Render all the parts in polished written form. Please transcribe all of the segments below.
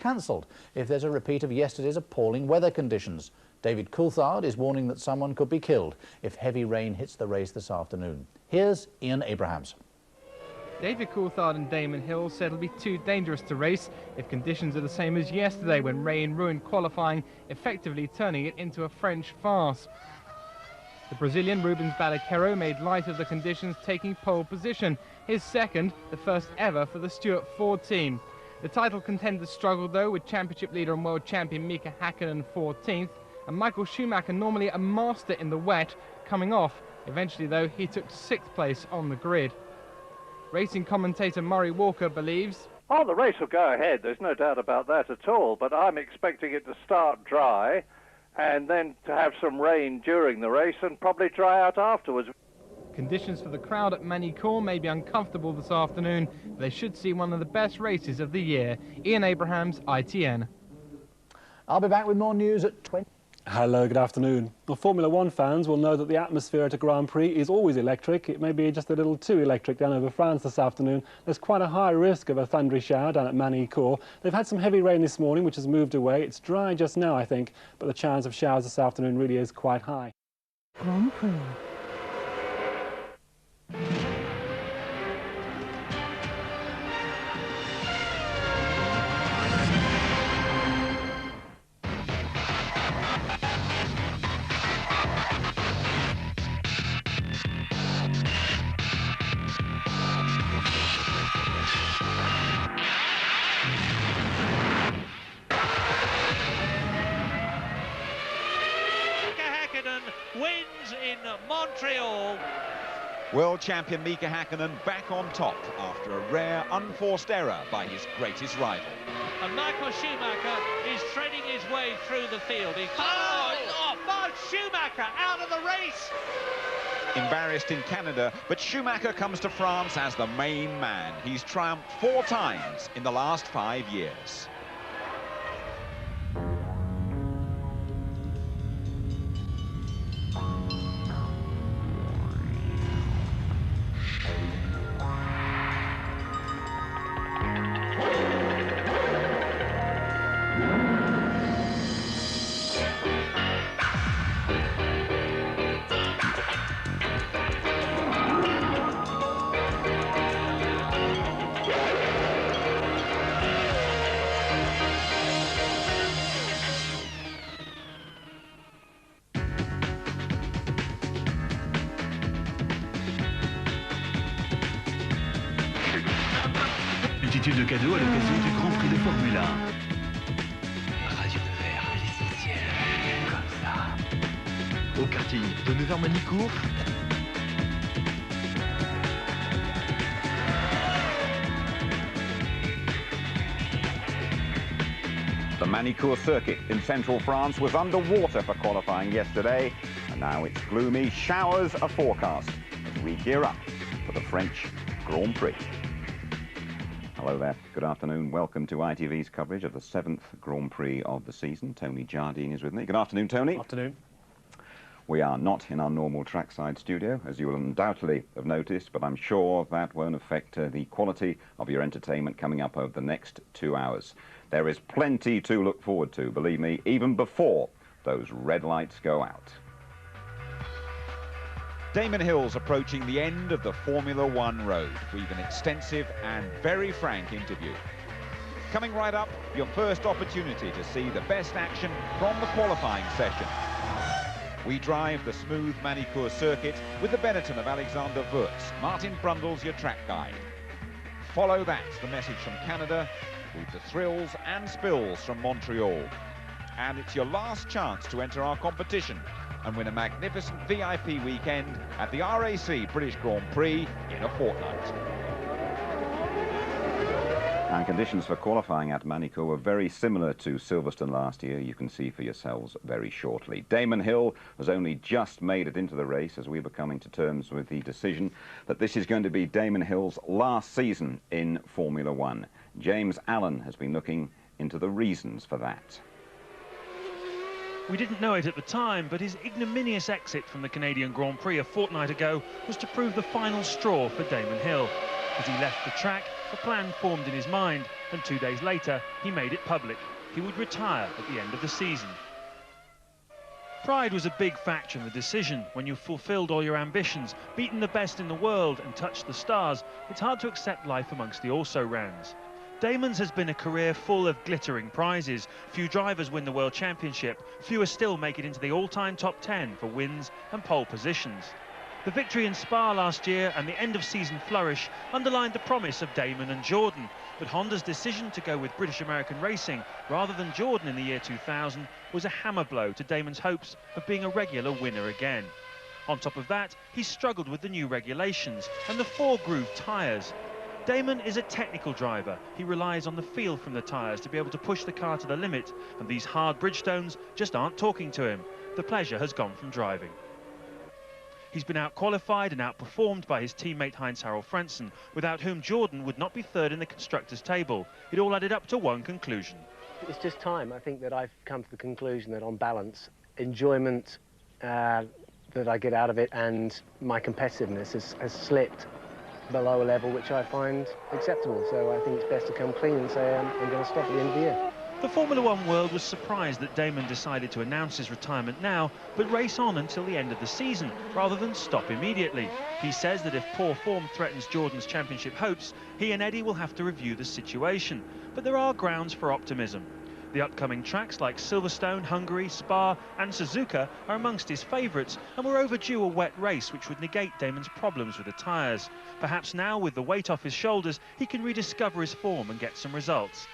cancelled if there's a repeat of yesterday's appalling weather conditions. David Coulthard is warning that someone could be killed if heavy rain hits the race this afternoon. Here's Ian Abrahams. David Coulthard and Damon Hill said it'll be too dangerous to race if conditions are the same as yesterday when rain ruined qualifying, effectively turning it into a French farce. The Brazilian Rubens Barrichello made light of the conditions, taking pole position, his second, the first ever for the Stuart Ford team. The title contenders struggled though, with championship leader and world champion Mika Häkkinen 14th, and Michael Schumacher, normally a master in the wet, coming off. Eventually though, he took 6th place on the grid. Racing commentator Murray Walker believes, "Oh, the race will go ahead, there's no doubt about that at all, but I'm expecting it to start dry and then to have some rain during the race and probably dry out afterwards." Conditions for the crowd at Manicourt may be uncomfortable this afternoon, but they should see one of the best races of the year. Ian Abrahams, ITN. I'll be back with more news at 20. Hello, good afternoon. Well, Formula One fans will know that the atmosphere at a Grand Prix is always electric. It may be just a little too electric down over France this afternoon. There's quite a high risk of a thundery shower down at Manicourt. They've had some heavy rain this morning, which has moved away. It's dry just now, I think, but the chance of showers this afternoon really is quite high. Grand Prix. Wins in Montreal. World champion Mika Häkkinen back on top after a rare unforced error by his greatest rival. And Michael Schumacher is threading his way through the field. Mark Schumacher out of the race. Embarrassed in Canada, but Schumacher comes to France as the main man. He's triumphed 4 times in the last 5 years. Multitude de cadeaux à l'occasion du Grand Prix de Formule 1. Radio Nevers, l'essentiel, comme ça. Au karting de Nevers-Manicourt. The Manicourt circuit in central France was underwater for qualifying yesterday, and now it's gloomy. Showers are forecast as we gear up for the French Grand Prix. Hello there, good afternoon. Welcome to ITV's coverage of the 7th Grand Prix of the season. Tony Jardine is with me. Good afternoon, Tony. Afternoon. We are not in our normal trackside studio, as you will undoubtedly have noticed, but I'm sure that won't affect the quality of your entertainment coming up over the next 2 hours. There is plenty to look forward to, believe me, even before those red lights go out. Damon Hill's approaching the end of the Formula One road. We've an extensive and very frank interview. Coming right up, your first opportunity to see the best action from the qualifying session. We drive the smooth Manicourt circuit with the Benetton of Alexander Wurz. Martin Brundle's your track guide. Follow that, the message from Canada, with the thrills and spills from Montreal. And it's your last chance to enter our competition and win a magnificent VIP weekend at the RAC British Grand Prix in a fortnight. And conditions for qualifying at Manicourt were very similar to Silverstone last year. You can see for yourselves very shortly. Damon Hill has only just made it into the race as we were coming to terms with the decision that this is going to be Damon Hill's last season in Formula One. James Allen has been looking into the reasons for that. We didn't know it at the time, but his ignominious exit from the Canadian Grand Prix a fortnight ago was to prove the final straw for Damon Hill. As he left the track, a plan formed in his mind, and 2 days later, he made it public. He would retire at the end of the season. Pride was a big factor in the decision. When you've fulfilled all your ambitions, beaten the best in the world and touched the stars, it's hard to accept life amongst the also-rans. Damon's has been a career full of glittering prizes. Few drivers win the World Championship. Fewer still make it into the all-time top 10 for wins and pole positions. The victory in Spa last year and the end-of-season flourish underlined the promise of Damon and Jordan. But Honda's decision to go with British American Racing rather than Jordan in the year 2000 was a hammer blow to Damon's hopes of being a regular winner again. On top of that, he struggled with the new regulations and the four-groove tyres. Damon is a technical driver. He relies on the feel from the tyres to be able to push the car to the limit, and these hard Bridgestones just aren't talking to him. The pleasure has gone from driving. He's been out-qualified and outperformed by his teammate Heinz-Harald Frentzen, without whom Jordan would not be third in the constructors' table. It all added up to one conclusion. It's just time. I think that I've come to the conclusion that on balance, enjoyment that I get out of it and my competitiveness has slipped below a level which I find acceptable. So I think it's best to come clean and say I'm going to stop at the end of the year. The Formula One world was surprised that Damon decided to announce his retirement now, but race on until the end of the season, rather than stop immediately. He says that if poor form threatens Jordan's championship hopes, he and Eddie will have to review the situation. But there are grounds for optimism. The upcoming tracks like Silverstone, Hungary, Spa and Suzuka are amongst his favourites, and we're overdue a wet race which would negate Damon's problems with the tyres. Perhaps now, with the weight off his shoulders, he can rediscover his form and get some results.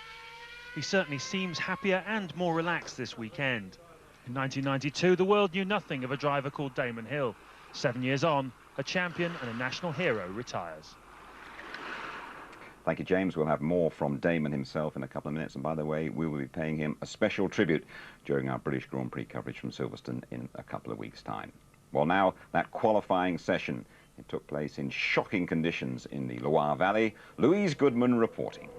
He certainly seems happier and more relaxed this weekend. In 1992, the world knew nothing of a driver called Damon Hill. 7 years on, a champion and a national hero retires. Thank you, James. We'll have more from Damon himself in a couple of minutes. And by the way, we will be paying him a special tribute during our British Grand Prix coverage from Silverstone in a couple of weeks' time. Well, now, that qualifying session. It took place in shocking conditions in the Loire Valley. Louise Goodman reporting.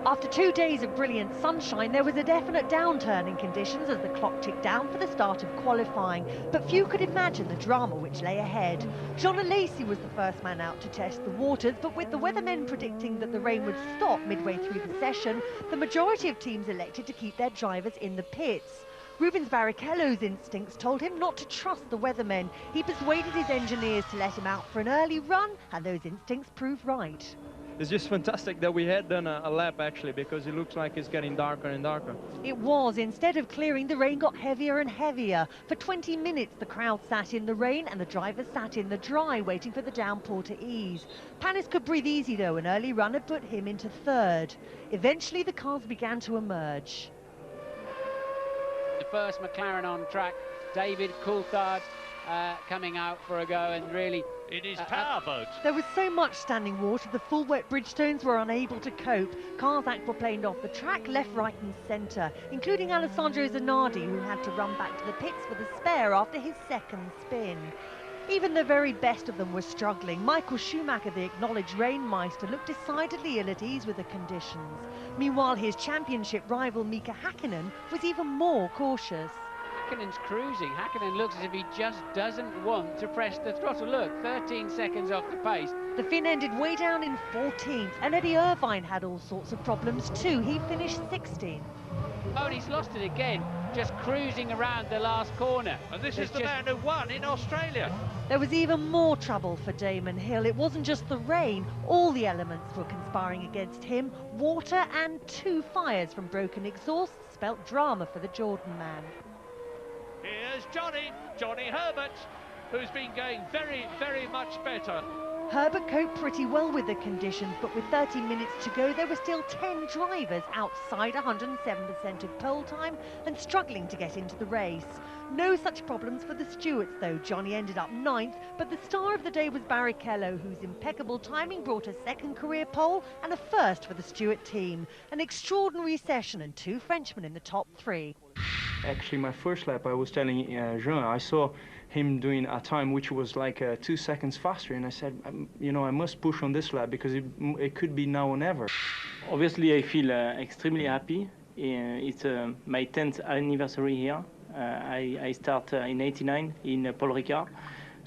After 2 days of brilliant sunshine, there was a definite downturn in conditions as the clock ticked down for the start of qualifying. But few could imagine the drama which lay ahead. John Lacey was the first man out to test the waters, but with the weathermen predicting that the rain would stop midway through the session, the majority of teams elected to keep their drivers in the pits. Rubens Barrichello's instincts told him not to trust the weathermen. He persuaded his engineers to let him out for an early run, and those instincts proved right. It's just fantastic that we had done a lap, actually, because it looks like it's getting darker and darker. It was. Instead of clearing, the rain got heavier and heavier. For 20 minutes, the crowd sat in the rain and the drivers sat in the dry, waiting for the downpour to ease. Panis could breathe easy, though. An early run had put him into third. Eventually, the cars began to emerge. The first McLaren on track, David Coulthard coming out for a go, and really in his powerboat. There was so much standing water, the full wet Bridgestones were unable to cope. Cars aquaplaned off the track, left, right and centre, including Alessandro Zanardi, who had to run back to the pits for the spare after his second spin. Even the very best of them were struggling. Michael Schumacher, the acknowledged rainmeister, looked decidedly ill at ease with the conditions. Meanwhile, his championship rival Mika Häkkinen was even more cautious. Häkkinen's cruising. Häkkinen looks as if he just doesn't want to press the throttle. Look, 13 seconds off the pace. The Finn ended way down in 14th, and Eddie Irvine had all sorts of problems too. He finished 16th. Oh, and he's lost it again, just cruising around the last corner. And this is the man who won in Australia. There was even more trouble for Damon Hill. It wasn't just the rain. All the elements were conspiring against him. Water and 2 fires from broken exhausts spelt drama for the Jordan man. Here's Johnny Herbert, who's been going very, very much better. Herbert coped pretty well with the conditions, but with 30 minutes to go, there were still 10 drivers outside 107% of pole time and struggling to get into the race. No such problems for the stewards, though. Johnny ended up 9th, but the star of the day was Barrichello, whose impeccable timing brought a second career pole and a first for the Stewart team. An extraordinary session and 2 Frenchmen in the top 3. Actually, my first lap, I was telling Jean, I saw him doing a time which was like 2 seconds faster, and I said, you know, I must push on this lap because it could be now or never. Obviously, I feel extremely happy. It's my 10th anniversary here. I start in '89 in Paul Ricard,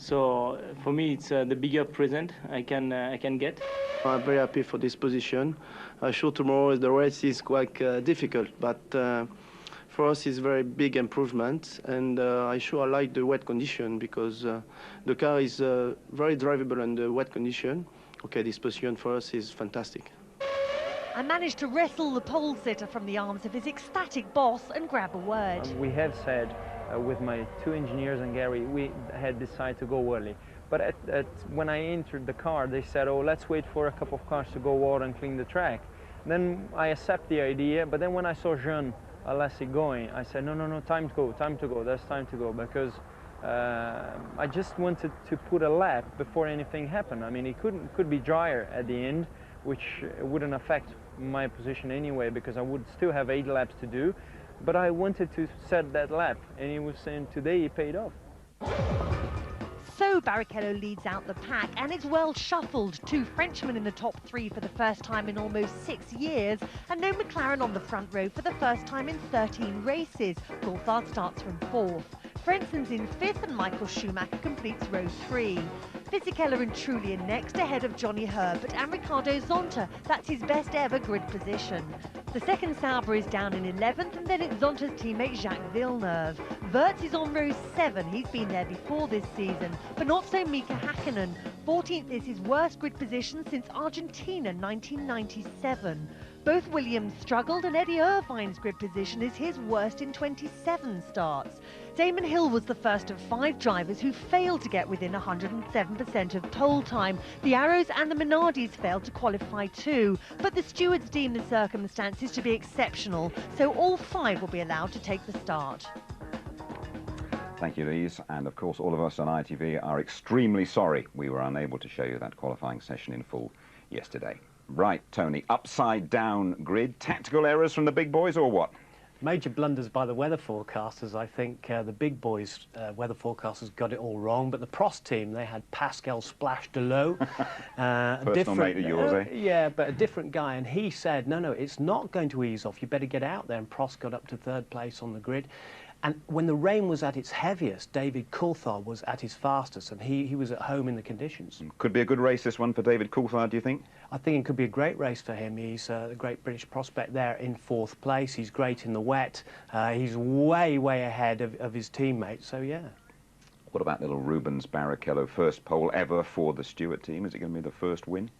So for me, it's the bigger present I can get. I'm very happy for this position. I'm sure tomorrow the race is quite difficult, but for us it's very big improvement, and I sure like the wet condition because the car is very drivable under wet condition. Okay, this position for us is fantastic. I managed to wrestle the pole sitter from the arms of his ecstatic boss and grab a word. We have said with my two engineers and Gary, we had decided to go early. But when I entered the car, they said, oh, let's wait for a couple of cars to go out and clean the track. Then I accept the idea, but then when I saw Jean Alessi going, I said, no, time to go, there's time to go, because I just wanted to put a lap before anything happened. I mean, it could be drier at the end, which wouldn't affect my position anyway, because I would still have 8 laps to do, but I wanted to set that lap, and he was saying today it paid off. So Barrichello leads out the pack, and it's well shuffled. 2 Frenchmen in the top 3 for the first time in almost 6 years, and no McLaren on the front row for the first time in 13 races. Coulthard starts from 4th. Frenzen's in 5th, and Michael Schumacher completes row 3. Fisichella and Trulli next, ahead of Johnny Herbert and Ricardo Zonta. That's his best ever grid position. The second Sauber is down in 11th, and then it's Zonta's teammate Jacques Villeneuve. Wirtz is on row 7. He's been there before this season, but not so Mika Hakkinen. 14th is his worst grid position since Argentina 1997. Both Williams struggled, and Eddie Irvine's grid position is his worst in 27 starts. Damon Hill was the first of 5 drivers who failed to get within 107% of pole time. The Arrows and the Minardis failed to qualify too, but the stewards deemed the circumstances to be exceptional, so all 5 will be allowed to take the start. Thank you, Lise, and of course all of us on ITV are extremely sorry we were unable to show you that qualifying session in full yesterday. Right, Tony, upside down grid, tactical errors from the big boys or what? Major blunders by the weather forecasters. I think the big boys weather forecasters got it all wrong, but the Prost team, they had Pascal Splash Delot. Personal mate of yours, eh? Yeah, but a different guy, and he said, no, it's not going to ease off, you better get out there, and Prost got up to 3rd place on the grid. And when the rain was at its heaviest, David Coulthard was at his fastest, and he was at home in the conditions. Could be a good race, this one, for David Coulthard, do you think? I think it could be a great race for him. He's a great British prospect there in 4th place. He's great in the wet. He's way ahead of his teammates, so yeah. What about little Rubens Barrichello, first pole ever for the Stewart team? Is it going to be the first win?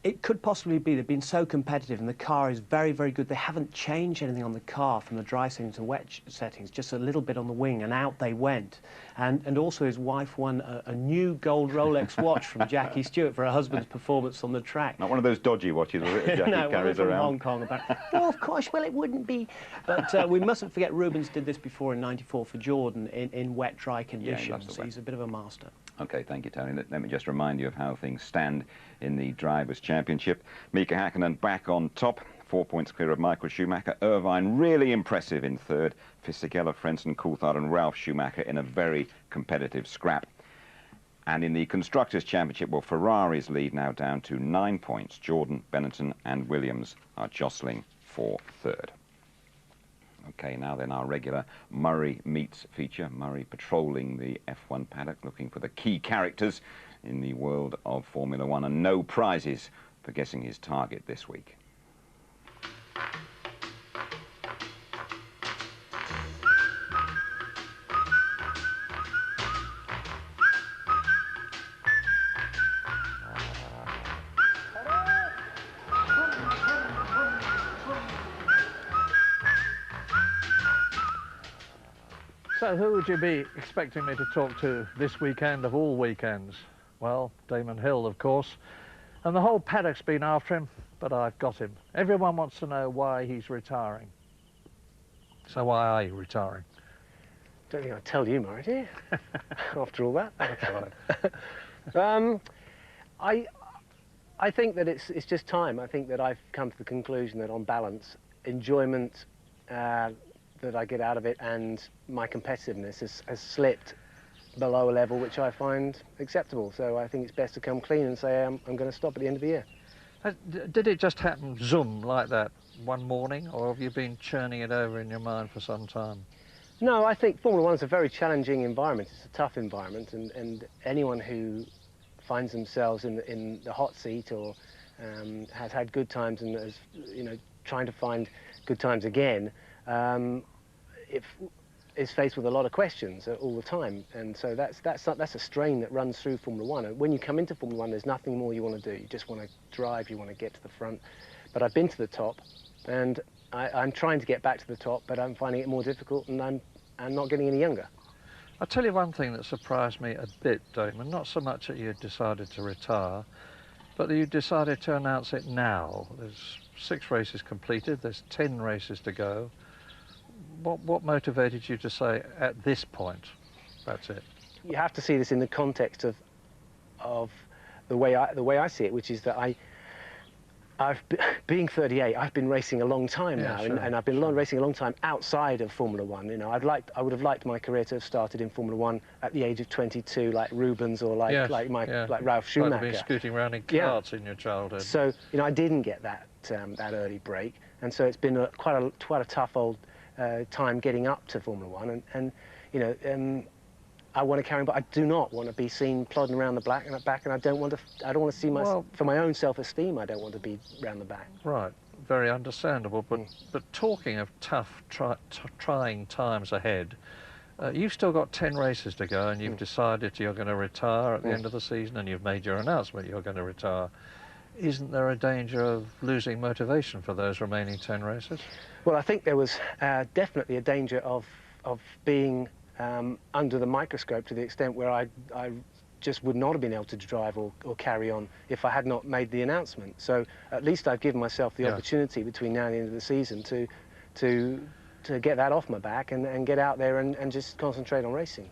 It could possibly be. They've been so competitive, and the car is very good. They haven't changed anything on the car from the dry settings to wet settings, just a little bit on the wing, and out they went. And also his wife won a new gold Rolex watch from Jackie Stewart for her husband's performance on the track. Not one of those dodgy watches, was it, that Jackie no, carries from around? Hong Kong. No, of course, well, it wouldn't be. But we mustn't forget Rubens did this before in '94 for Jordan in wet, dry conditions. Yeah, he's a bit of a master. OK, thank you, Tony. Let me just remind you of how things stand in the Drivers' Championship. Mika Hakkinen back on top, 4 points clear of Michael Schumacher. Irvine really impressive in 3rd. Fisichella, Frentzen, Coulthard and Ralf Schumacher in a very competitive scrap. And in the Constructors' Championship, well, Ferrari's lead now down to 9 points. Jordan, Benetton and Williams are jostling for 3rd. OK, now then our regular Murray Meets feature. Murray patrolling the F1 paddock, looking for the key characters in the world of Formula 1, and no prizes for guessing his target this week. So who would you be expecting me to talk to this weekend of all weekends? Well, Damon Hill, of course. And the whole paddock's been after him, but I've got him. Everyone wants to know why he's retiring. So why are you retiring? Don't think I'll tell you, Murray, do you? After all that. I think that it's just time. I think that I've come to the conclusion that on balance, enjoyment that I get out of it and my competitiveness has slipped below a level which I find acceptable. So I think it's best to come clean and say I'm going to stop at the end of the year. Did it just happen, zoom, like that, one morning, or have you been churning it over in your mind for some time? No, I think Formula One is a very challenging environment. It's a tough environment, and anyone who finds themselves in the hot seat or has had good times and is, you know, trying to find good times again, is faced with a lot of questions all the time, and so that's a strain that runs through Formula One. And when you come into Formula One, there's nothing more you want to do. You just want to drive, you want to get to the front. But I've been to the top, and I'm trying to get back to the top, but I'm finding it more difficult, and I'm not getting any younger. I'll tell you one thing that surprised me a bit, Damon, not so much that you decided to retire, but that you decided to announce it now. There's 6 races completed, there's 10 races to go. What motivated you to say, at this point, that's it? You have to see this in the context of the way I see it, which is that being 38, I've been racing a long time now, sure, and I've been racing a long time outside of Formula One. You know, I would have liked my career to have started in Formula One at the age of 22, like Rubens or like Ralf Schumacher. Like been scooting around in carts in your childhood. So you know, I didn't get that early break, and so it's been quite a tough old time getting up to Formula One, and you know. I want to carry on, but I do not want to be seen plodding around the back, and I don't want to see myself, for my own self-esteem, I don't want to be around the back. Right, very understandable, but talking of tough, trying times ahead, you've still got 10 races to go, and you've decided you're going to retire at the end of the season, and you've made your announcement you're going to retire. Isn't there a danger of losing motivation for those remaining 10 races? Well, I think there was definitely a danger of being under the microscope to the extent where I just would not have been able to drive or carry on if I had not made the announcement. So at least I've given myself the opportunity between now and the end of the season to get that off my back and get out there and just concentrate on racing.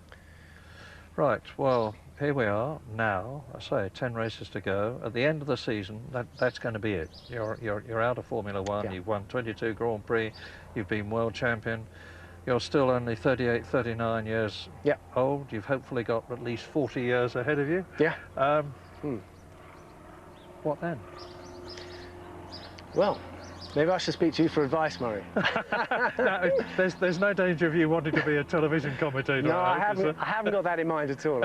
Right, well, here we are now. I say 10 races to go. At the end of the season, that's going to be it. You're out of Formula One. You've won 22 Grand Prix. You've been world champion. You're still only 38, 39 years old. You've hopefully got at least 40 years ahead of you. Yeah. What then? Well, maybe I should speak to you for advice, Murray. No, there's no danger of you wanting to be a television commentator. No, I haven't got that in mind at all.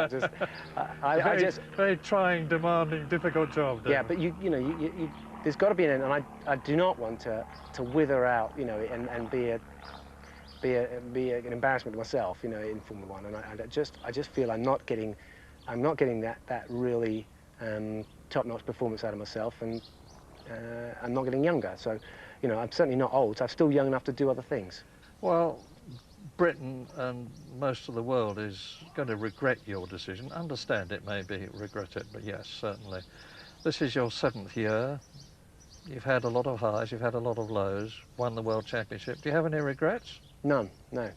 Very trying, demanding, difficult job. Yeah, but you know, there's got to be an end, and I do not want to wither out, you know, and be an embarrassment to myself, you know, in Formula One, and I just feel I'm not getting that really top-notch performance out of myself, and I'm not getting younger. So, you know, I'm certainly not old. So I'm still young enough to do other things. Well, Britain and most of the world is going to regret your decision. Understand it, maybe regret it, but yes, certainly. This is your 7th year. You've had a lot of highs, you've had a lot of lows, won the World Championship. Do you have any regrets? None, no.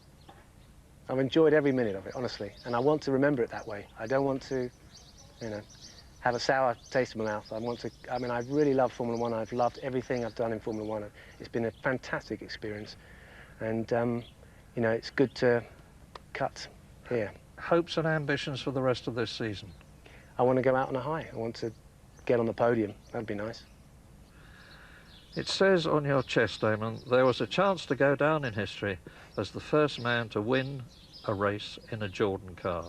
I've enjoyed every minute of it, honestly, and I want to remember it that way. I don't want to, you know, have a sour taste in my mouth. I mean, I really love Formula One. I've loved everything I've done in Formula One. It's been a fantastic experience, and, you know, it's good to cut here. Hopes and ambitions for the rest of this season? I want to go out on a high. I want to get on the podium. That'd be nice. It says on your chest, Damon, there was a chance to go down in history as the first man to win a race in a Jordan car.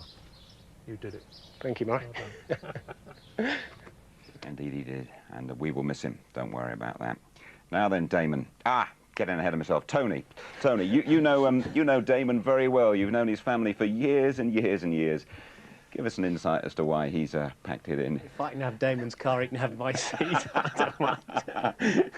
You did it. Thank you, Mark. Well Indeed he did, and we will miss him. Don't worry about that. Now then, Damon. Getting ahead of myself. Tony, you know Damon very well. You've known his family for years and years and years. Give us an insight as to why he's packed it in. If I can have Damon's car, he can have my seat. I don't mind.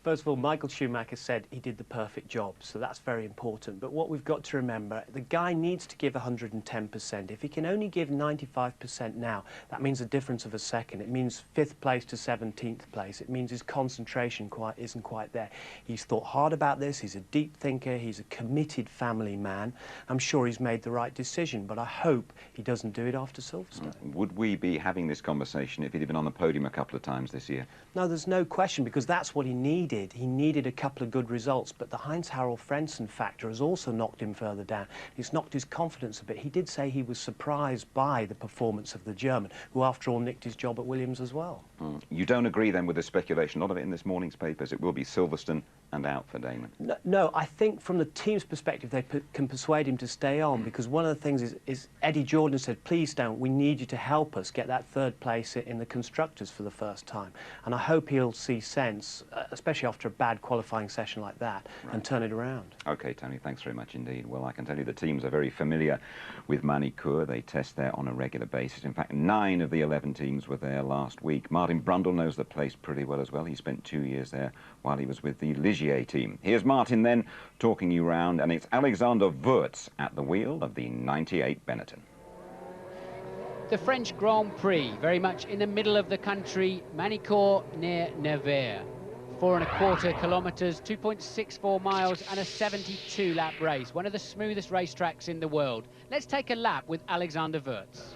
First of all, Michael Schumacher said he did the perfect job, so that's very important. But what we've got to remember, the guy needs to give 110%. If he can only give 95% now, that means a difference of a second. It means 5th place to 17th place. It means his concentration isn't quite there. He's thought hard about this. He's a deep thinker. He's a committed family man. I'm sure he's made the right decision, but I hope he doesn't do it after Silverstone. Would we be having this conversation if he'd been on the podium a couple of times this year? No, there's no question, because that's what he needed. He needed a couple of good results, but the Heinz-Harald Frentzen factor has also knocked him further down. It's knocked his confidence a bit. He did say he was surprised by the performance of the German, who after all nicked his job at Williams as well. You don't agree then with the speculation, a lot of it in this morning's papers, it will be Silverstone and out for Damon? No, I think from the team's perspective, they can persuade him to stay on, because one of the things is Eddie Jordan said, please don't, we need you to help us get that third place in the Constructors for the first time. And I hope he'll see sense, especially after a bad qualifying session like that, and turn it around. OK, Tony, thanks very much indeed. Well, I can tell you the teams are very familiar with Manicourt. They test there on a regular basis. In fact, 9 of the 11 teams were there last week. Martin Brundle knows the place pretty well as well. He spent 2 years there while he was with the Ligier team. Here's Martin then talking you round, and it's Alexander Wurz at the wheel of the 98 Benetton. The French Grand Prix, very much in the middle of the country, Manicourt near Nevers. 4¼ kilometres, 2.64 miles and a 72-lap race. One of the smoothest racetracks in the world. Let's take a lap with Alexander Wurz.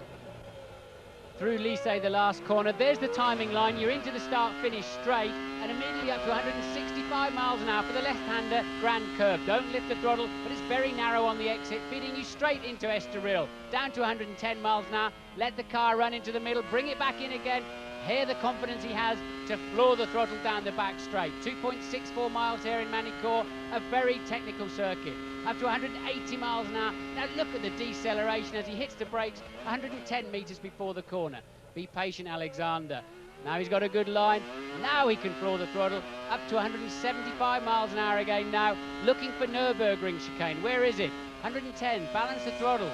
Through Lycée, the last corner, there's the timing line. You're into the start-finish straight and immediately up to 165 miles an hour for the left-hander grand curve. Don't lift the throttle, but it's very narrow on the exit, feeding you straight into Estoril. Down to 110 miles an hour, let the car run into the middle, bring it back in again. Hear the confidence he has to floor the throttle down the back straight. 2.64 miles here in Manicourt, a very technical circuit. Up to 180 miles an hour. Now look at the deceleration as he hits the brakes 110 metres before the corner. Be patient, Alexander. Now he's got a good line. Now he can floor the throttle up to 175 miles an hour again now. Looking for Nürburgring chicane. Where is it? 110. Balance the throttle.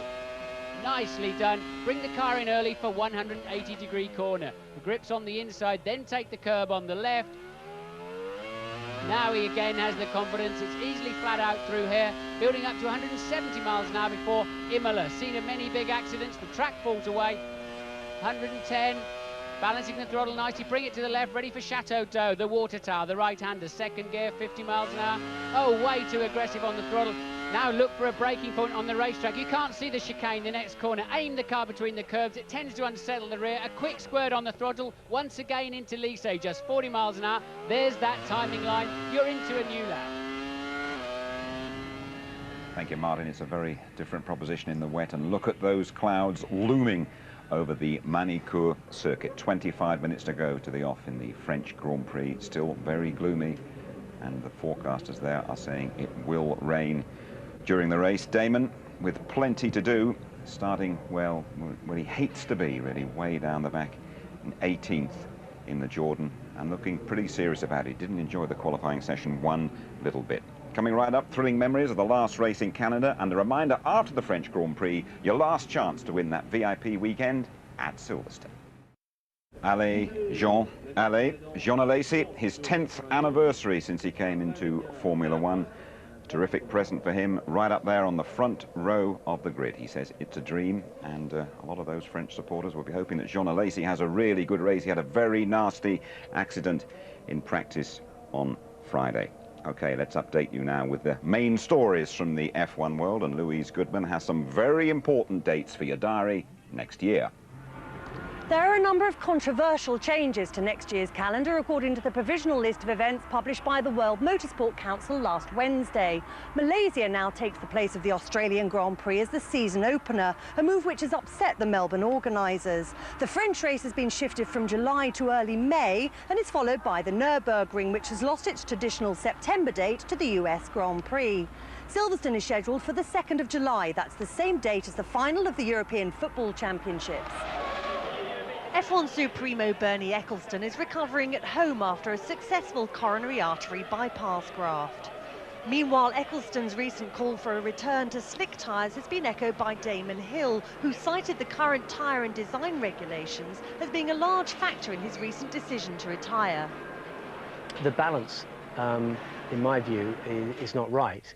Nicely done. Bring the car in early for 180-degree corner. The grip's on the inside, then take the curb on the left. Now he again has the confidence. It's easily flat out through here, building up to 170 miles an hour before Imola. Seen of many big accidents. The track falls away. 110. Balancing the throttle nicely, bring it to the left, ready for Chateau d'Eau, the water tower, the right-hander, second gear, 50 miles an hour. Oh, way too aggressive on the throttle. Now look for a braking point on the racetrack. You can't see the chicane, the next corner. Aim the car between the curbs. It tends to unsettle the rear. A quick squirt on the throttle. Once again into Lycée, just 40 miles an hour. There's that timing line. You're into a new lap. Thank you, Martin. It's a very different proposition in the wet, and look at those clouds looming over the Manicourt circuit. 25 minutes to go to the off in the French Grand Prix. Still very gloomy, and the forecasters there are saying it will rain during the race. Damon, with plenty to do, starting, well, where he hates to be, really, way down the back, in 18th in the Jordan, and looking pretty serious about it. Didn't enjoy the qualifying session one little bit. Coming right up, thrilling memories of the last race in Canada, and a reminder after the French Grand Prix, your last chance to win that VIP weekend at Silverstone. Allez, Jean Alesi, his 10th anniversary since he came into Formula One. Terrific present for him, right up there on the front row of the grid. He says it's a dream, and a lot of those French supporters will be hoping that Jean Alesi has a really good race. He had a very nasty accident in practice on Friday. OK, let's update you now with the main stories from the F1 world, and Louise Goodman has some very important dates for your diary next year. There are a number of controversial changes to next year's calendar, according to the provisional list of events published by the World Motorsport Council last Wednesday. Malaysia now takes the place of the Australian Grand Prix as the season opener, a move which has upset the Melbourne organisers. The French race has been shifted from July to early May and is followed by the Nürburgring, which has lost its traditional September date to the US Grand Prix. Silverstone is scheduled for the 2nd of July. That's the same date as the final of the European Football Championships. F1 Supremo Bernie Ecclestone is recovering at home after a successful coronary artery bypass graft. Meanwhile, Ecclestone's recent call for a return to slick tyres has been echoed by Damon Hill, who cited the current tyre and design regulations as being a large factor in his recent decision to retire. The balance, in my view, is not right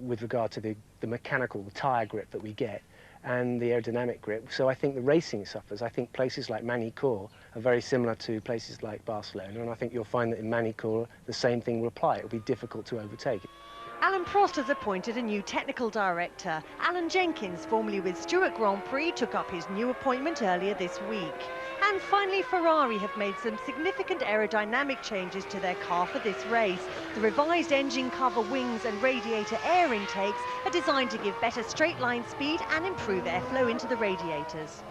with regard to the mechanical tyre grip that we get and the aerodynamic grip. So I think the racing suffers. I think places like Manicourt are very similar to places like Barcelona, and I think you'll find that in Manicourt the same thing will apply. It'll be difficult to overtake. Alan Prost has appointed a new technical director. Alan Jenkins, formerly with Stewart Grand Prix, took up his new appointment earlier this week. And finally, Ferrari have made some significant aerodynamic changes to their car for this race. The revised engine cover, wings and radiator air intakes are designed to give better straight-line speed and improve airflow into the radiators.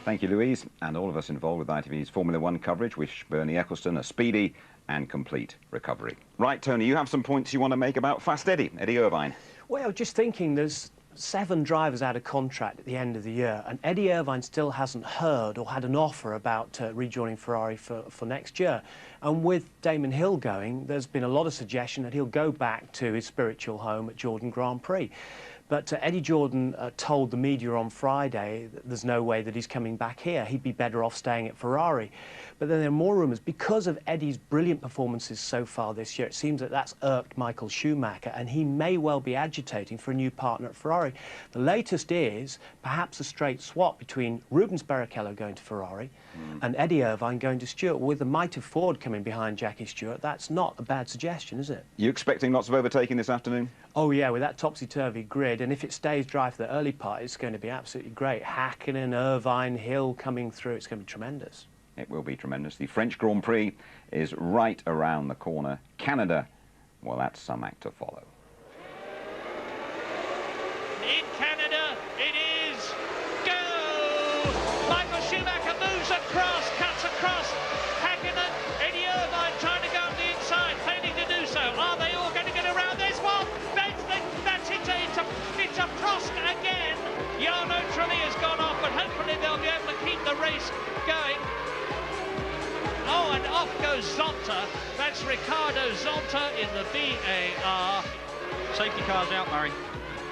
Thank you, Louise, and all of us involved with ITV's Formula One coverage wish Bernie Ecclestone a speedy and complete recovery. Right, Tony, you have some points you want to make about Fast Eddie Irvine. Well, just thinking there's 7 drivers out of contract at the end of the year, and Eddie Irvine still hasn't heard or had an offer about rejoining Ferrari for next year. And with Damon Hill going, there's been a lot of suggestion that he'll go back to his spiritual home at Jordan Grand Prix. But Eddie Jordan told the media on Friday that there's no way that he's coming back here. He'd be better off staying at Ferrari. But then there are more rumours. Because of Eddie's brilliant performances so far this year, it seems that that's irked Michael Schumacher, and he may well be agitating for a new partner at Ferrari. The latest is perhaps a straight swap between Rubens Barrichello going to Ferrari and Eddie Irvine going to Stewart. With the might of Ford coming behind Jackie Stewart, that's not a bad suggestion, is it? You expecting lots of overtaking this afternoon? Oh, yeah, with that topsy-turvy grid, and if it stays dry for the early part, it's going to be absolutely great. Hakkinen, Irvine, Hill coming through, it's going to be tremendous. It will be tremendous. The French Grand Prix is right around the corner. Canada, well, that's some act to follow. In Canada, it is go! Michael Schumacher moves across, cuts across. Hakkinen, Eddie Irvine trying to go on the inside, failing to do so. Are they all going to get around? There's one! That's it! It's a Prost again! Jarno Trulli has gone off, but hopefully they'll be able to keep the race going. Oh, and off goes Zonta. That's Ricardo Zonta in the VAR. Safety car's out, Murray.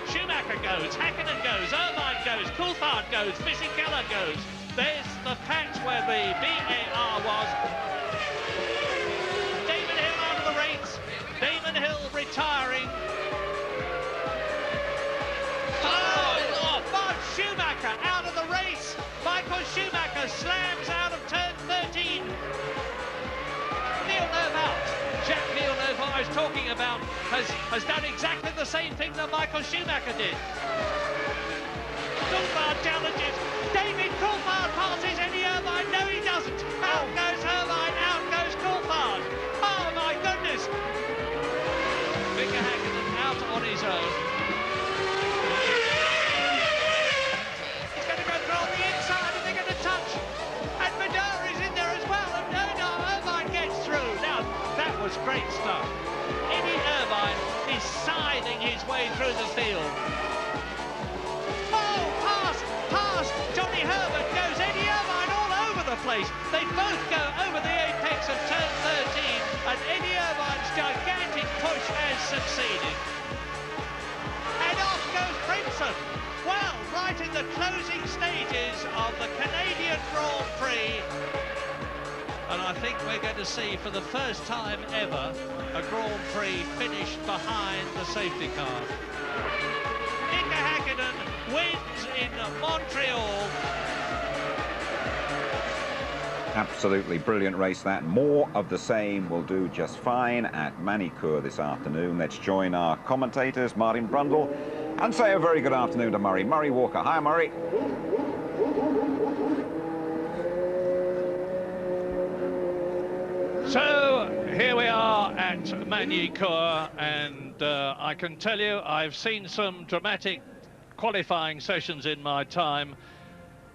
Schumacher goes, Hakkinen goes, Irvine goes, Coulthard goes, Fisichella goes. There's the patch where the VAR was. Damon Hill out of the race. Damon Hill retiring. Oh, Mark Schumacher out of the race. Michael Schumacher slams out of turn 13. Villeneuve out. Jacques Villeneuve, I was talking about, has done exactly the same thing that Michael Schumacher did. Coulthard challenges. David Coulthard passes Eddie Irvine. No, he doesn't. Out goes Irvine. Out goes Coulthard. Oh, my goodness. Mika Hakkinen out on his own. He's going to go through on the inside and they're going to touch. And Madara is in there as well. And no, Irvine gets through. Now, that was great stuff. Eddie Irvine is scything his way through the field. Oh, pass. Johnny Herbert goes Eddie Irvine all over the place. They both go over the apex of turn 13. And Eddie Irvine's gigantic push has succeeded. And off goes Princeton. Well, right in the closing stages of the Canadian Grand Prix. And I think we're going to see, for the first time ever, a Grand Prix finished behind the safety car. Mika Hakkinen wins in Montreal. Absolutely brilliant race that. More of the same will do just fine at Manicourt this afternoon. Let's join our commentators, Martin Brundle, and say a very good afternoon to Murray Walker. Hi, Murray. So here we are at Manicourt, and I can tell you I've seen some dramatic qualifying sessions in my time,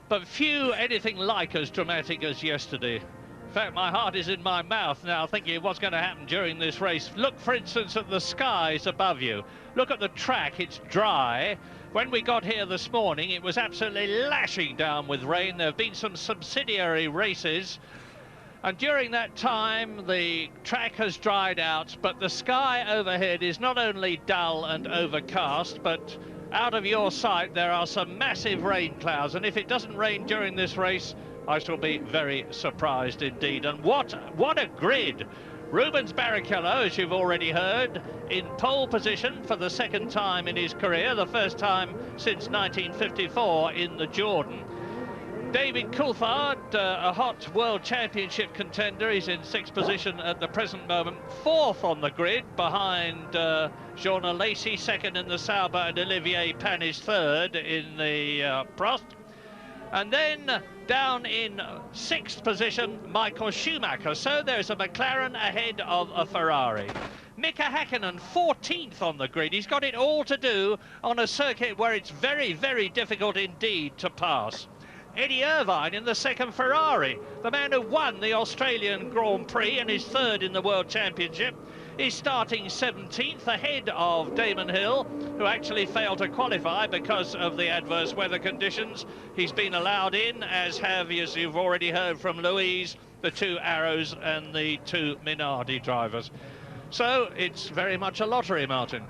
but few anything like as dramatic as yesterday. In fact, my heart is in my mouth now thinking what's going to happen during this race. Look, for instance, at the skies above you. Look at the track, it's dry. When we got here this morning, it was absolutely lashing down with rain. There have been some subsidiary races, and during that time, the track has dried out, but the sky overhead is not only dull and overcast, but out of your sight, there are some massive rain clouds, and if it doesn't rain during this race, I shall be very surprised indeed. And what a grid! Rubens Barrichello, as you've already heard, in pole position for the second time in his career, the first time since 1954 in the Jordan. David Coulthard, a hot World Championship contender, he's in 6th position at the present moment, 4th on the grid behind Jean Lacey, 2nd in the Sauber, and Olivier Panis 3rd in the Prost. And then down in 6th position, Michael Schumacher. So there's a McLaren ahead of a Ferrari. Mika Hakkinen, 14th on the grid. He's got it all to do on a circuit where it's very, very difficult indeed to pass. Eddie Irvine in the second Ferrari, the man who won the Australian Grand Prix and is third in the World Championship, is starting 17th ahead of Damon Hill, who actually failed to qualify because of the adverse weather conditions. He's been allowed in, as you've already heard from Louise, the 2 Arrows and the 2 Minardi drivers. So it's very much a lottery, Martin.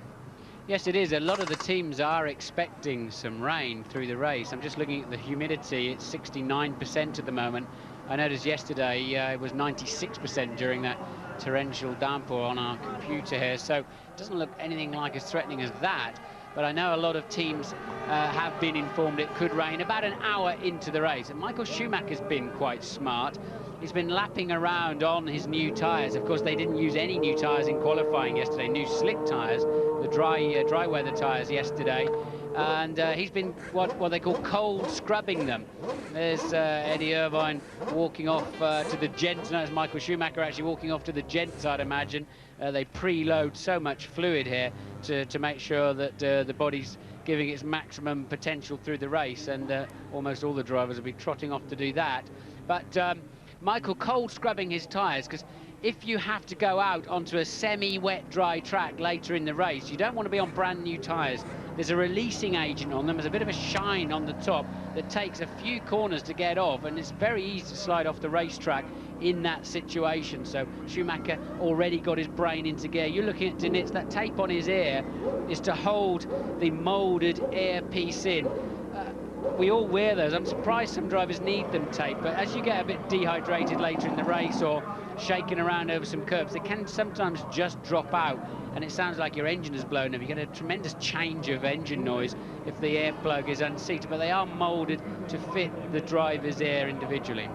Yes, it is. A lot of the teams are expecting some rain through the race. I'm just looking at the humidity. It's 69% at the moment. I noticed yesterday it was 96% during that torrential downpour on our computer here. So it doesn't look anything like as threatening as that. But I know a lot of teams have been informed it could rain about an hour into the race. And Michael Schumacher's been quite smart. He's been lapping around on his new tyres. Of course, they didn't use any new tyres in qualifying yesterday, new slick tyres, the dry weather tyres yesterday. And he's been what they call cold scrubbing them. There's Eddie Irvine walking off to the gents. No, it's Michael Schumacher actually walking off to the gents, I'd imagine. They preload so much fluid here to make sure that the body's giving its maximum potential through the race, and almost all the drivers will be trotting off to do that. But Michael cold scrubbing his tyres, because if you have to go out onto a semi-wet, dry track later in the race, you don't want to be on brand new tyres. There's a releasing agent on them. There's a bit of a shine on the top that takes a few corners to get off, and it's very easy to slide off the racetrack in that situation. So Schumacher already got his brain into gear. You're looking at Diniz, that tape on his ear is to hold the moulded air piece in. We all wear those. I'm surprised some drivers need them taped, but as you get a bit dehydrated later in the race or shaking around over some curbs, they can sometimes just drop out, and it sounds like your engine is blown up. You get a tremendous change of engine noise if the air plug is unseated, but they are moulded to fit the driver's ear individually.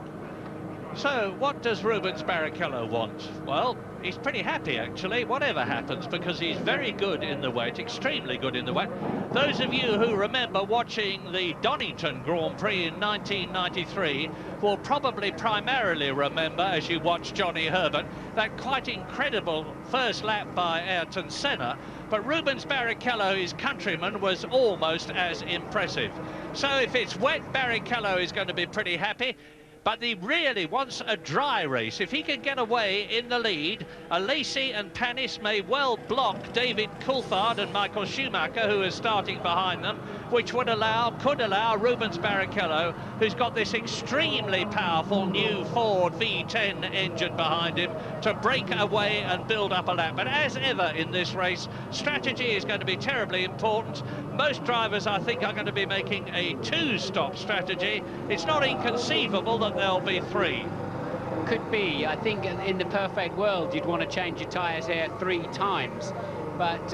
So what does Rubens Barrichello want? Well, he's pretty happy actually, whatever happens, because he's very good in the wet, extremely good in the wet. Those of you who remember watching the Donington Grand Prix in 1993 will probably primarily remember, as you watch Johnny Herbert, that quite incredible first lap by Ayrton Senna. But Rubens Barrichello, his countryman, was almost as impressive. So if it's wet, Barrichello is going to be pretty happy. But he really wants a dry race. If he can get away in the lead, Alesi and Panis may well block David Coulthard and Michael Schumacher, who is starting behind them, which could allow Rubens Barrichello, who's got this extremely powerful new Ford V10 engine behind him, to break away and build up a lap. But as ever in this race, strategy is going to be terribly important. Most drivers, I think, are going to be making a 2-stop strategy. It's not inconceivable that there'll be 3. Could be. I think in the perfect world, you'd want to change your tyres here 3 times. But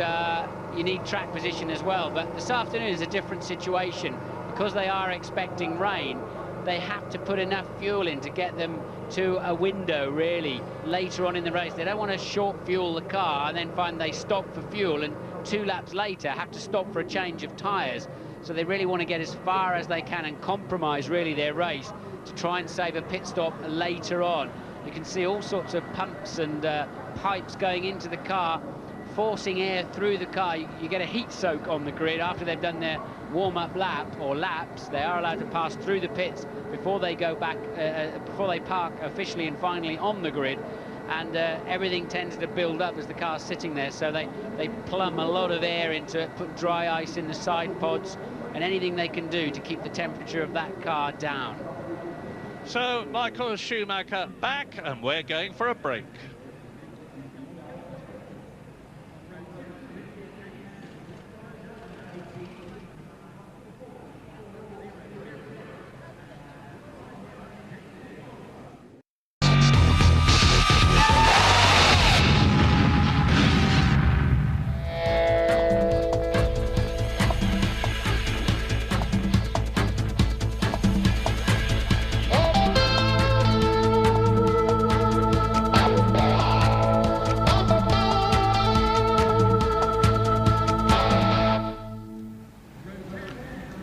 you need track position as well. But this afternoon is a different situation. Because they are expecting rain, they have to put enough fuel in to get them to a window, really, later on in the race. They don't want to short fuel the car and then find they stop for fuel and 2 laps later have to stop for a change of tyres. So they really want to get as far as they can and compromise, really, their race to try and save a pit stop later on. You can see all sorts of pumps and pipes going into the car, forcing air through the car. You get a heat soak on the grid after they've done their warm-up lap or laps. They are allowed to pass through the pits before they go back, before they park officially and finally on the grid. And everything tends to build up as the car's sitting there, so they plumb a lot of air into it, put dry ice in the side pods, and anything they can do to keep the temperature of that car down. So Michael Schumacher back, and we're going for a break.